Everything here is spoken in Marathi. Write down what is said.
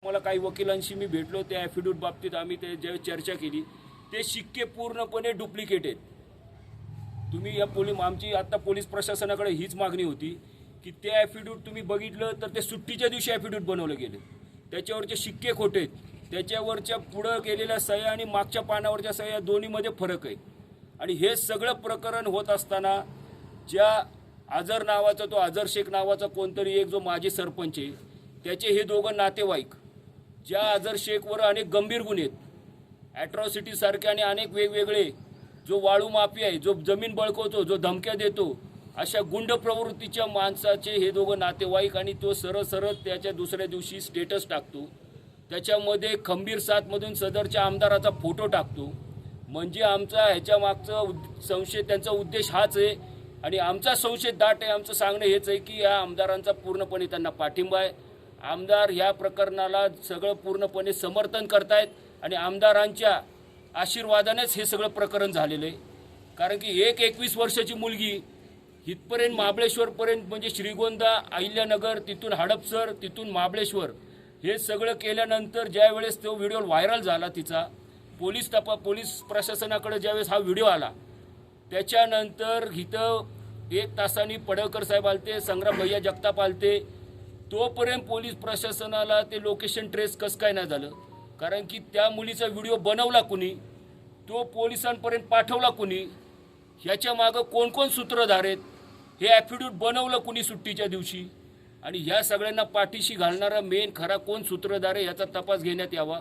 मला काही वकिलांशी मी भेटलो, त्या ॲफिडेविट बाबतीत आम्ही ते ज्यावेळी चर्चा केली, ते शिक्के पूर्णपणे डुप्लिकेट आहेत. तुम्ही या आमची आता पोलीस प्रशासनाकडे हीच मागणी होती की ते ॲफिडेविट तुम्ही बघितलं तर ते सुट्टीच्या दिवशी ॲफिडेविट बनवलं गेले, त्याच्यावरचे शिक्के खोटे आहेत, त्याच्यावरच्या पुढं गेलेल्या सह्या आणि मागच्या पानावरच्या सह्या दोन्हीमध्ये फरक आहे. आणि हे सगळं प्रकरण होत असताना ज्या आझर नावाचा, तो आझर शेख नावाचा कोणतरी एक जो माजी सरपंच आहे, त्याचे हे दोघं नातेवाईक, ज्या आझर शेखवर अनेक गंभीर गुन्हे आहेत, ॲट्रॉसिटीसारखे आणि अनेक वेगवेगळे, जो वाळू माफिया आहे, जो जमीन बळकवतो, जो धमक्या देतो, अशा गुंड प्रवृत्तीच्या माणसाचे हे दोघं नातेवाईक. आणि तो सरळ त्याच्या दुसऱ्या दिवशी स्टेटस टाकतो, त्याच्यामध्ये खंबीर साथमधून सदरच्या आमदाराचा फोटो टाकतो. म्हणजे आमचा ह्याच्या मागचा संशय, त्यांचा उद्देश हाच आहे. आणि आमचा संशय दाट आहे. आमचं सांगणं हेच आहे की या आमदारांचा पूर्णपणे त्यांना पाठिंबा आहे. आमदार ह्या प्रकरणाला सगळं पूर्णपणे समर्थन करतायत आणि आमदारांच्या आशीर्वादानेच हे सगळं प्रकरण झालेलं आहे. कारण की 21 वर्षाची मुलगी इथपर्यंत महाबळेश्वरपर्यंत, म्हणजे श्रीगोंदा, अहिल्यानगर, तिथून हडपसर, तिथून महाबळेश्वर, हे सगळं केल्यानंतर ज्यावेळेस तो व्हिडिओ व्हायरल झाला तिचा, पोलीस प्रशासनाकडे ज्यावेळेस हा व्हिडिओ आला, त्याच्यानंतर इथं 1 तासांनी पडळकर साहेब आलते, संग्राम भैया जगताप आलते. तोपर्यंत पोलीस प्रशासनाला ते लोकेशन ट्रेस कसं काय नाही झालं? कारण की त्या मुलीचा व्हिडिओ बनवला कुणी, तो पोलिसांपर्यंत पाठवला कुणी, ह्याच्या मागं कोण सूत्रधार आहेत, हे ॲफिडेविट बनवलं कुणी सुट्टीच्या दिवशी, आणि ह्या सगळ्यांना पाठीशी घालणारा मेन खरा कोण सूत्रधार आहे याचा तपास घेण्यात यावा.